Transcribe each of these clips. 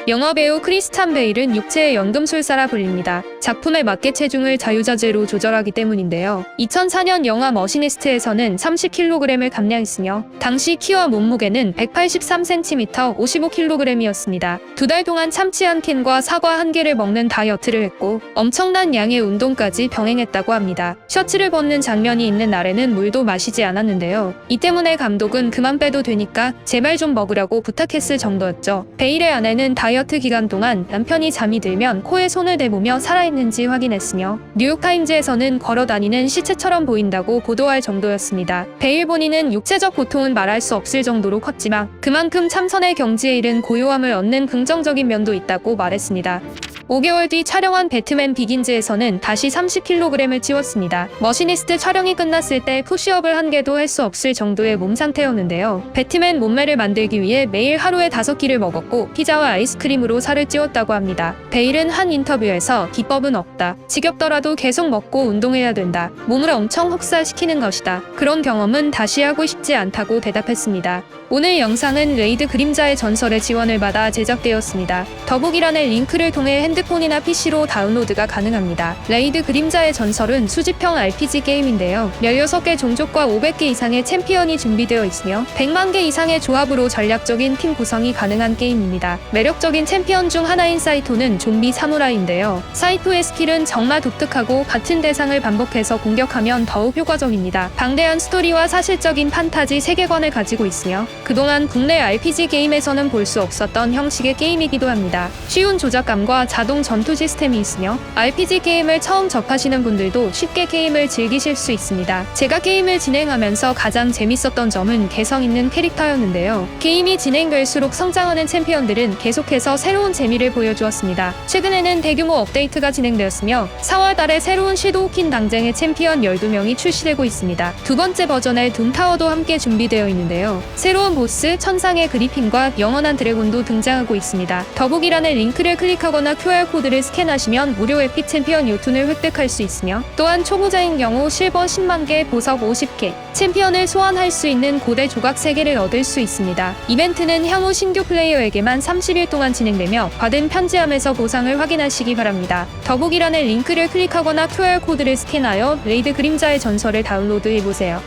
영화 배우 크리스찬 베일은 육체의 연금술사라 불립니다. 작품에 맞게 체중을 자유자재로 조절하기 때문인데요. 2004년 영화 머시니스트에서는 30kg을 감량했으며 당시 키와 몸무게는 183cm, 55kg이었습니다. 2달 동안 참치 한 캔과 사과 한 개를 먹는 다이어트를 했고 엄청난 양의 운동까지 병행했다고 합니다. 셔츠를 벗는 장면이 있는 날에는 물도 마시지 않았는데요. 이 때문에 감독은 그만 빼도 되니까 제발 좀 먹으라고 부탁했을 정도였죠. 베일의 아내는 다이어트 기간 동안 남편이 잠이 들면 코에 손을 대보며 살아있는지 확인했으며 뉴욕타임즈에서는 걸어다니는 시체처럼 보인다고 보도할 정도였습니다. 베일 본인은 육체적 고통은 말할 수 없을 정도로 컸지만 그만큼 참선의 경지에 이른 고요함을 얻는 긍정적인 면도 있다고 말했습니다. 5개월 뒤 촬영한 배트맨 비긴즈에서는 다시 30kg을 찌웠습니다. 머시니스트 촬영이 끝났을 때 푸시업을 한 개도 할 수 없을 정도의 몸 상태였는데요. 배트맨 몸매를 만들기 위해 매일 하루에 5끼를 먹었고 피자와 아이스크림으로 살을 찌웠다고 합니다. 베일은 한 인터뷰에서 기법은 없다. 지겹더라도 계속 먹고 운동해야 된다. 몸을 엄청 혹살시키는 것이다. 그런 경험은 다시 하고 싶지 않다고 대답했습니다. 오늘 영상은 레이드 그림자의 전설의 지원을 받아 제작되었습니다. 더보기란의 링크를 통해 핸드폰이나 PC로 다운로드가 가능합니다. 레이드 그림자의 전설은 수집형 RPG 게임인데요. 16개 종족과 500개 이상의 챔피언이 준비되어 있으며 100만 개 이상의 조합으로 전략적인 팀 구성이 가능한 게임입니다. 매력적인 챔피언 중 하나인 사이토는 좀비 사무라이인데요. 사이토의 스킬은 정말 독특하고 같은 대상을 반복해서 공격하면 더욱 효과적입니다. 방대한 스토리와 사실적인 판타지 세계관을 가지고 있으며 그동안 국내 RPG 게임에서는 볼 수 없었던 형식의 게임이기도 합니다. 쉬운 조작감과 자동 전투 시스템이 있으며 RPG 게임을 처음 접하시는 분들도 쉽게 게임을 즐기실 수 있습니다. 제가 게임을 진행하면서 가장 재밌었던 점은 개성 있는 캐릭터였는데요. 게임이 진행될수록 성장하는 챔피언들은 계속해서 새로운 재미를 보여주었습니다. 최근에는 대규모 업데이트가 진행되었으며 4월 달에 새로운 섀도우킨 당쟁의 챔피언 12명이 출시되고 있습니다. 두 번째 버전의 둠타워도 함께 준비되어 있는데요. 새로운 보스, 천상의 그리핀과 영원한 드래곤도 등장하고 있습니다. 더보기란의 링크를 클릭하거나 QR코드를 스캔하시면 무료 에픽 챔피언 요툰을 획득할 수 있으며 또한 초보자인 경우 실버 10만 개, 보석 50개, 챔피언을 소환할 수 있는 고대 조각 3개를 얻을 수 있습니다. 이벤트는 향후 신규 플레이어에게만 30일 동안 진행되며 받은 편지함에서 보상을 확인하시기 바랍니다. 더보기란의 링크를 클릭하거나 QR코드를 스캔하여 레이드 그림자의 전설을 다운로드해보세요.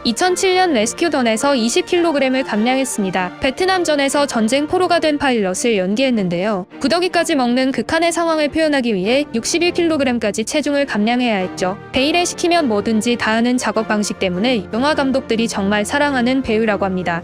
2007년 레스큐던에서 20kg을 감량했습니다. 베트남전에서 전쟁 포로가 된 파일럿을 연기했는데요. 구더기까지 먹는 극한의 상황을 표현하기 위해 61kg까지 체중을 감량해야 했죠. 베일에 시키면 뭐든지 다 하는 작업 방식 때문에 영화 감독들이 정말 사랑하는 배우라고 합니다.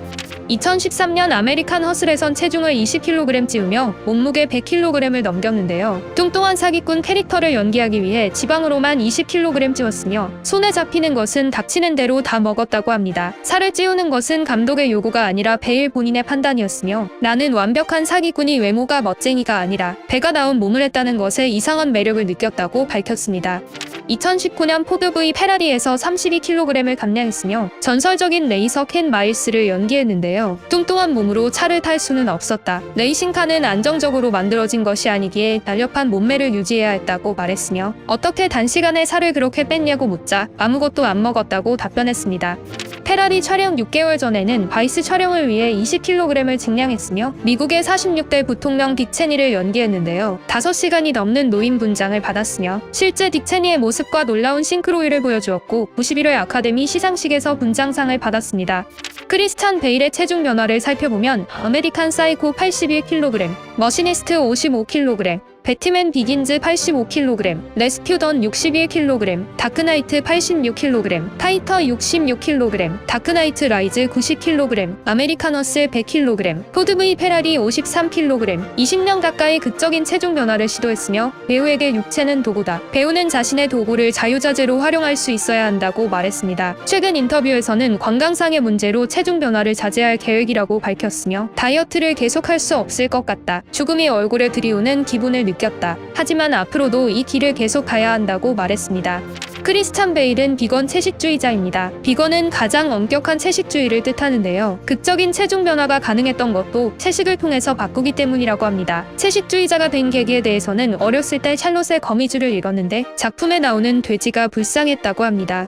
2013년 아메리칸 허슬에선 체중을 20kg 찌우며 몸무게 100kg을 넘겼는데요. 뚱뚱한 사기꾼 캐릭터를 연기하기 위해 지방으로만 20kg 찌웠으며 손에 잡히는 것은 닥치는 대로 다 먹었다고 합니다. 살을 찌우는 것은 감독의 요구가 아니라 베일 본인의 판단이었으며 나는 완벽한 사기꾼이 외모가 멋쟁이가 아니라 배가 나온 몸을 했다는 것에 이상한 매력을 느꼈다고 밝혔습니다. 2019년 포드 V 페라리에서 32kg을 감량했으며 전설적인 레이서 켄 마일스를 연기했는데요. 뚱뚱한 몸으로 차를 탈 수는 없었다. 레이싱카는 안정적으로 만들어진 것이 아니기에 날렵한 몸매를 유지해야 했다고 말했으며 어떻게 단시간에 살을 그렇게 뺐냐고 묻자 아무것도 안 먹었다고 답변했습니다. 페라리 촬영 6개월 전에는 바이스 촬영을 위해 20kg을 증량했으며 미국의 46대 부통령 딕 체니를 연기했는데요. 5시간이 넘는 노인 분장을 받았으며 실제 딕 체니의 모습과 놀라운 싱크로율을 보여주었고 91회 아카데미 시상식에서 분장상을 받았습니다. 크리스찬 베일의 체중 변화를 살펴보면 아메리칸 사이코 81kg, 머시니스트 55kg, 배트맨 비긴즈 85kg, 레스큐던 61kg, 다크나이트 86kg, 타이터 66kg, 다크나이트 라이즈 90kg, 아메리카너스 100kg, 포드 V 페라리 53kg, 20년 가까이 극적인 체중 변화를 시도했으며 배우에게 육체는 도구다. 배우는 자신의 도구를 자유자재로 활용할 수 있어야 한다고 말했습니다. 최근 인터뷰에서는 건강상의 문제로 체중 변화를 자제할 계획이라고 밝혔으며 다이어트를 계속할 수 없을 것 같다. 죽음이 얼굴에 들이오는 기분을 느꼈다. 하지만 앞으로도 이 길을 계속 가야 한다고 말했습니다. 크리스찬 베일은 비건 채식주의자입니다. 비건은 가장 엄격한 채식주의를 뜻하는데요. 극적인 체중 변화가 가능했던 것도 채식을 통해서 바꾸기 때문이라고 합니다. 채식주의자가 된 계기에 대해서는 어렸을 때 샬롯의 거미줄을 읽었는데 작품에 나오는 돼지가 불쌍했다고 합니다.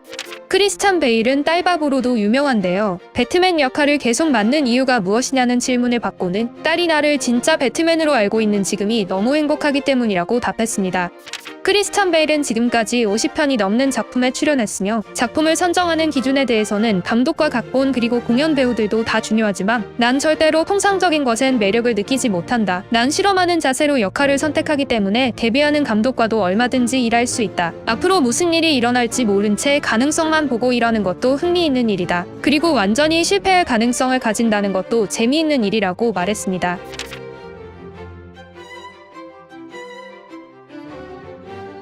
크리스찬 베일은 딸바보로도 유명한데요. 배트맨 역할을 계속 맡는 이유가 무엇이냐는 질문을 받고는 딸이 나를 진짜 배트맨으로 알고 있는 지금이 너무 행복하기 때문이라고 답했습니다. 크리스찬 베일은 지금까지 50편이 넘는 작품에 출연했으며 작품을 선정하는 기준에 대해서는 감독과 각본 그리고 공연 배우들도 다 중요하지만 난 절대로 통상적인 것엔 매력을 느끼지 못한다. 난 실험하는 자세로 역할을 선택하기 때문에 데뷔하는 감독과도 얼마든지 일할 수 있다. 앞으로 무슨 일이 일어날지 모른 채 가능성만 보고 일하는 것도 흥미있는 일이다. 그리고 완전히 실패할 가능성을 가진다는 것도 재미있는 일이라고 말했습니다.